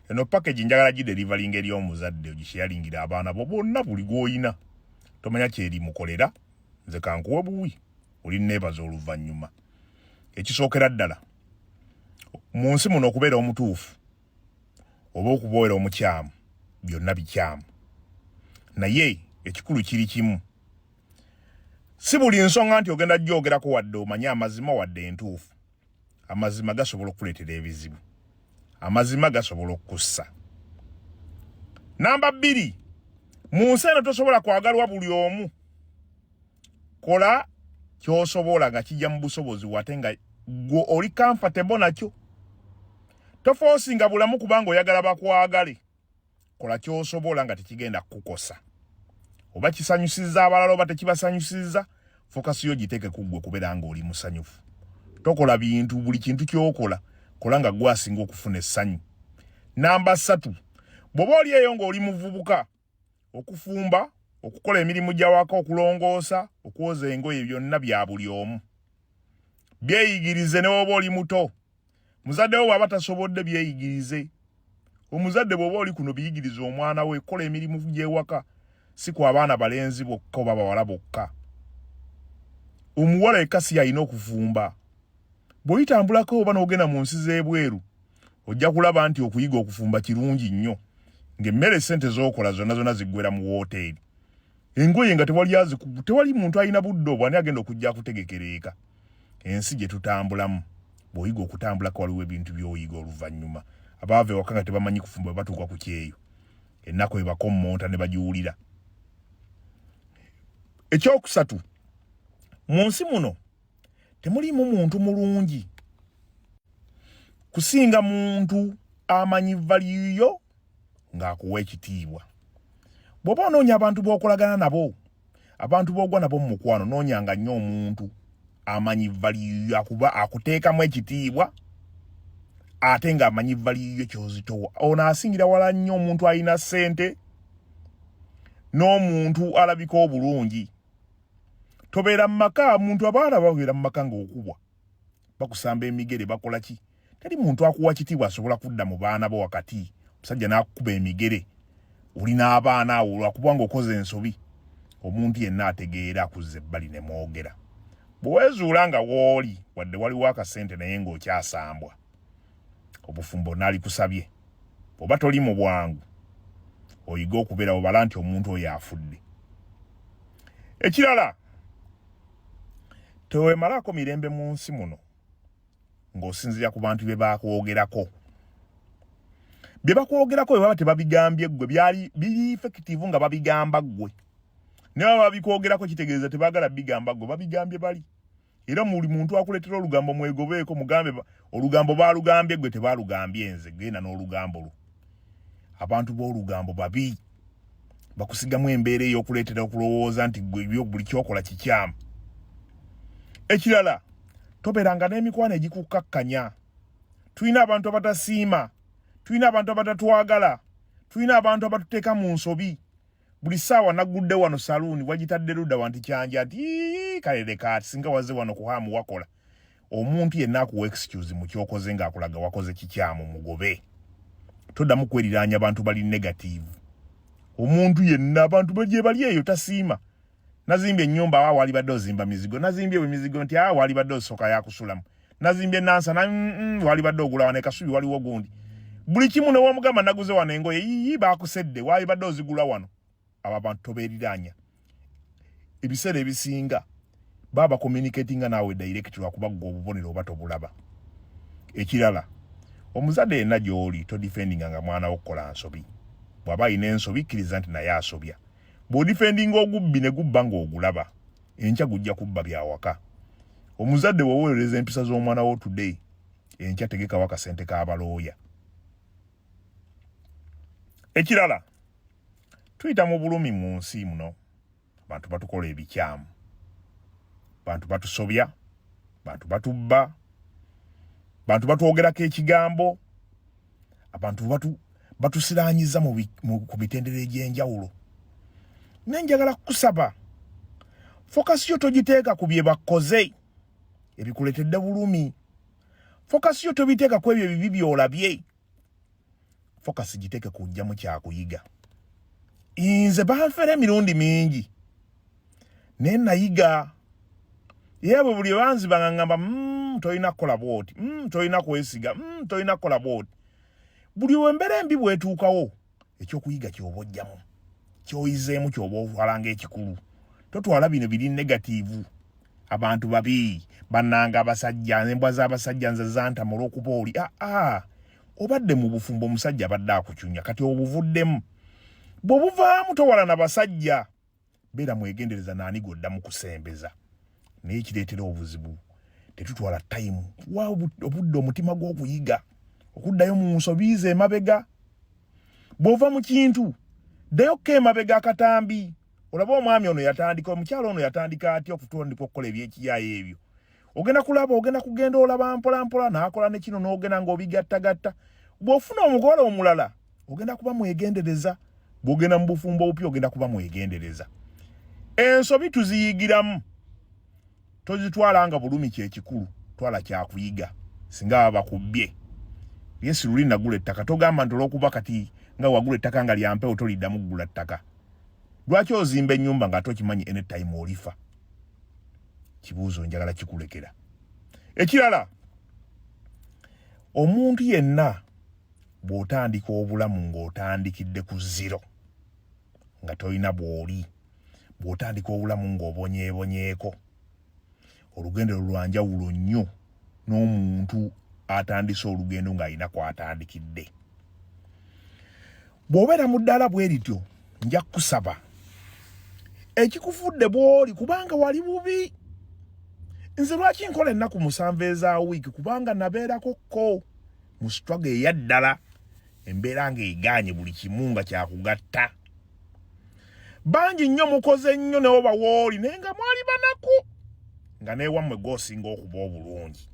eno package njagala gi delivering eri omuzadde ogisharingira abaana bo bonna buli goyina tomanya kyeri mukolera nze kankuwe buwi oli nebaza oluvanyuma ekisookera ddala mu nsi muno okubeera omutuufu oba okuboera omukyamu byonna bikyamu naye ekikulu kiri kimu si buli nsonga nti ogenda gyogerako wadde omanye amazima wadde entuufu amazima gasobola okuleetera ebizibu amazima gasobola okukussa namba 2 mu nsi eno tosobola kwagalwa buli omu kola kyosobola nga kijja mu busobozi wate nga gwe oli comfortable nakyo tofoosinga bulamu kubanga oyagala bakwagale kola kyosobola nga tekigenda kukukosa oba kisanyusiza abalala oba tekibasanyusiza fokasi yo giteeke kuggwe kubeera nga oli musanyufu tokola bintu buli kintu kyokola kola nga gwasinga okufuna essanyu namba 3 bw'oba oli eyo ng'oli muvubuka okufumba okukola emirimu gy'awaka okulongoosa okwoza engoye byonna bya buli omu byeyigirize ne bw'oba oli muto muzadde wo bw'aba tasobodde byeyigirize omuzadde bw'oba oli kuno biyigirize omwana we kola emirimu gy'ewaka si kwa abaana balenzi bokka oba bawala bokka omuwala ekasi alina okufumba bw'oyitambulako oba n'ogenda mu nsi z'ebweru ojja kulaba nti okuyiga okufumba kirungi nnyo ng'emmere sente z'okola zonna ziggwera mu wooteeri engoye nga tewali muntu alina budde obwo ani agenda okujja akutegekera eka ensi gye tutambulamu bw'oyiga okutambulako waliwo ebintu by'oyiga oluvannyuma abaava ewaka nga tebamanyi kufumba bwe batuuka ku kyeyo ennaku ebakommonta ne bagiwulira ekyokusatu mu nsi muno temulimu muntu mulungi kusinga muntu amanyi valiyo ng'akuwa ekitiibwa bw'oba onoonya abantu b'okolagana nabo abantu b'ogwa nabo mu mukwano noonyanga nnyo omuntu amanyi valiyo akuba akuteekamu ekitiibwa ate ng'amanyi valiyo kyozitowa ono asingira wala nnyo omuntu alina ssente n'omuntu alabika obulungi tobeera mu maka muntu abaana babeera mu maka ng'okubwa bakusamba emigere bakola ki teri muntu akuwa kitiibwa asobola kudda mu baana bo wakati omusajja n'akukuba emigere oli n'abaana awo lwakuba ng'okoze ensobi omuntu yenna ategeera akuzza ebbali ne mwogera bwe weezuula nga w'oli wadde waliwo akasente naye ng'okyasambwa obufumbo naalikusabye oba toli mu bwangu oyiga okubeera obala nti omuntu oyo afudde ekirala teweemalako mirembe mu nsi muno ng'osinzira ku bantu bye bakwogerako bye bakwogerako bwe baba tebabigambye ggwe biri effective nga babigamba ggwe naye baba babikwogerako kitegeeza tebaagala bigamba ggwe babigambye bali era muli muntu akuleetera olugambo mwegobeeko mugambe olugambo baalugambye ggwe tebaalugambye nze genda n'olugambo lwo abantu b'olugambo babi bakusigamu embeera ey'okuleetera okulowooza nti ggwe buli kyokola kikyamu ekirala tobeeranga n'emikwano egikukkakkanya tulina abantu abatasiima tulina abantu abatatwagala tulina abantu abatuteeka mu nsobi buli ssaawa naggudde wano saluuni wagitadde ludda wanti kyanja nti kale leka ati singa wazze wano kuhaamu wakola omuntu yenna akuwa excuse mu kyokoze ng'akulaga wakoze kikyamu mugobe toddamu kweriraanya abantu bali negative omuntu yenna abantu gye bali eyo tasiima nazimbye ennyumba awo wali badde ozimba mizigo nazimbye emizigo nti awo wali badde osooka yakusulamu nazimbye nansa wali badde ogula wano ekasubi waliwo gundi buli kimu ne w'omugamba naguze wano engoye baakusedde wali badde ozigula wano abo abantu tobeeriraanya ebiseera ebisinga baba communicatinga naawe direct lwakuba ggwe obubonero oba tobulaba ekirala omuzadde yenna gy'oli todifendinga nga mwana wo okukola nsobi bw'aba ayina ensobi kkiriza nti naye asobya bw'odifendinga ogubbi ne gubba ng'ogulaba enkya gujja kubba byawaka omuzadde bw'oweereza empisa z'omwana wo today enkya tegekawo akasente k'abalooya ekirala tuyita mu bulumi mu nsi muno abantu batukola ebikyamu bantu batusobya bantu batubba bantu batwogerako ekigambo abantu batusiraanyiza ku mitendera egy'enjawulo nenjagala kukusaba fokasi yo togiteeka ku bye bakoze ebikuletedde bulumi fokasi yo tobiteeka ku ebyo ebibi by'olabye focus giteke kujja mu kya kuyiga. Inze banfere emirundi mingi ne nayiga yebo buli banzi bangamba toyina kola bwoti toyina kwesiga toyina kola bwoti buli wembere mbi bwetuukawo ekyo kuyiga kyobojjamu kyoyizeemu kyoba ofalanga ekikulu totwala bino biri negative abantu babi bannanga abasajja embwa z'abasajja nze zanta mulwokuba oli obadde mu bufumbo omusajja badde akucunya kati obuvuddemu bw'obuvaamu towala na basajja beera mwegendereza naani godda mu kusembeza naye kireetera obuzibu tetutwala time wa obudde omutima gw'okuyiga okuddayo mu nsobiize emabega bw'ova mu kintu ddayo ko emabega akatambi olaba omwami ono yatandika omukyalo ono yatandika atya okutondika okukola ebyekiyaayo ebyo ogenda kulaba ogenda kugenda olaba mpola n'akola ne kino n'ogenda ng'obigattagatta bw'ofuna omugole omulala ogenda kuba mwegendereza bw'ogenda mu bufumbo obupi ogenda kuba mwegendereza ensobi tuziyigiramu tozitwala nga bulumi kyekikulu twala kyakuyiga singa baba bakubbye Yesu luli nagula ettaka togamba nti olw'okuba kati nga wagula ettaka nga lyampewo toliddamu kugula ttaka lwaki ozimba ennyumba nga tokimanyi anytime olifa kibuuzo njagala kikulekera ekirala omuntu yenna bw'otandika obulamu ng'otandikidde ku zero nga tolina bw'oli bw'otandika obulamu ng'obonyeebonyeeko olugendo lwanjawulo nnyo n'omuntu atandise olugendo ng'alina kwatandikidde bw'obeera mu ddala bwe lityo nja kusaba ekikufudde bw'oli kubanga wali bubi nze lwaki nkola ennaku 7 eza wiiki kubanga nabeerakokko mu struggle eyaddala embeera ng'egaanye buli kimu nga kyakugatta bangi nnyo mukoze nnyo ne oba wooli naye nga mwali banaku nga neewammwe goosinga okuba obulungi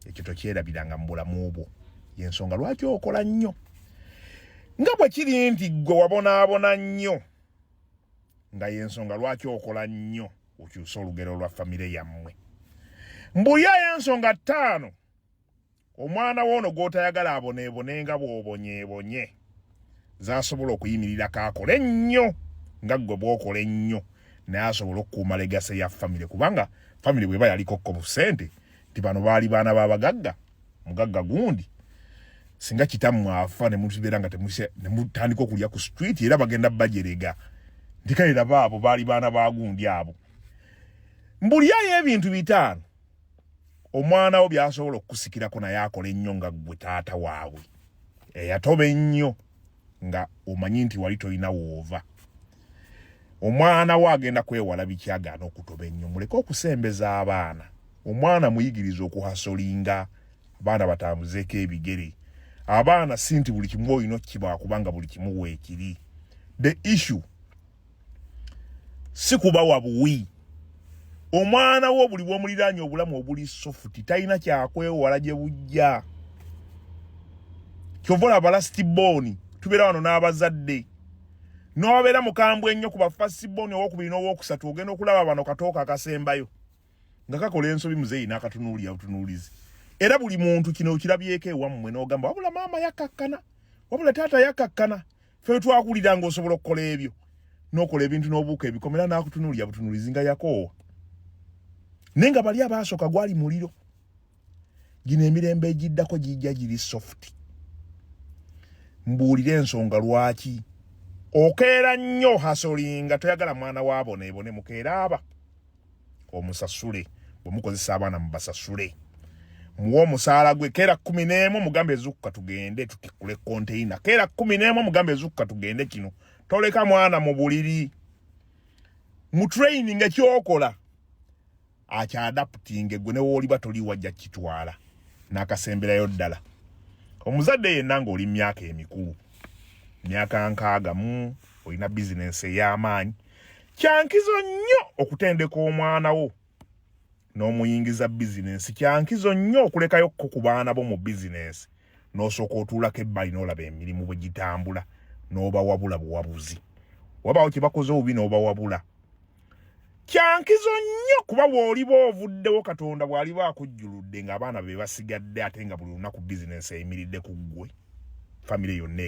ekyo tokyerabiranga mu bulamu obwo yensonga lwaki okola nnyo nga bwe kiri nti gwe wabonaabona nnyo nga yensonga lwaki okola nnyo okyusa olugero lwa famire yammwe mbulyayo ensonga 5 omwana w'ono gw'otayagala aboneebone nga bw'obonyeebonye z'asobola okuyimirira kaakole nnyo nga ggwe bw'okola ennyo naye asobola okukuuma legase ya famire kubanga famire bw'eba yalikokko bu ssente nti bano baali baana b'abagagga mugagga gundi singa kitammwe afa ne mutubeera nga temutandika okulya ku street era bagenda bajerega ndikaira baabo baali baana ba gundi abo mbulyayo ebintu 5 omwana wo byasobola okukusikirako naye akola ennyo nga ggwe taata waabwe eyatoba ennyo nga omanyi nti wali tolina woova omwana wo agenda kwewala bikyagaana okutoba ennyo muleke okusembeza abaana omwana muyigiriza okuhasolinga abaana batambuzeeko ebigere abaana si nti buli kimu olina okukibaa kubanga buli kimu weekiri the issue si kubawa buwi omwana wo buli bw'omuliraanye obulamu obuli sofuti talina kyakwewala gye bujja kyovola abalastiboni tubeera wano n'abazadde n'obeera mukambwe ennyo ku bafasiboni owokubiri n'owokusatu ogenda okulaba bano katooka akasembayo nga kakola ensobi muzeeyi n'akatunuulira butunuulizi era buli muntu kino okirabyeko ewammwe n'ogamba wabula maama yakakkana wabula taata yakakkana ffe twakulira ng'osobola okukola ebyo n'okola ebintu n'obuuka ebikomera n'akutunuulira butunuulizi nga yakoowa naye nga bali abaasooka gwali muliro gino emirembe egiddako gijja giri soft mbuulire ensonga lwaki okeera nnyo hasolinga toyagala mwana waaboneebone mukeera aba omusasule bwe mukozesa abaana mubasasule muwa omusaala gwe keera 11 mugambe ezukka tugende tutikule konteina keera 11 mugambe ezukka tugende kino toleka mwana mu buliri mu training ekyokola akyadaptinge gwe ne wooliba toli wajja kitwala n'akasemberayo ddala omuzadde yenna ng'oli myaka emikulu myaka 60 olina bizinensi ey'amaanyi kyankizo nnyo okutendeka omwana wo n'omuyingiza bizinensi kyankizo nnyo okulekayo ko ku baana bo mu bizinensi n'osooka otuulako ebbali n'olaba emirimu bwe gitambula n'obawabula buwabuzi wabaawo kye bakoze obubi n'obawabula kyankizo nnyo kuba bw'oliba ovuddewo Katonda bw'aliba akujjuludde ng'abaana be basigadde ate nga buli lunaku bizinensi eyimiridde ku ggwe famire yonna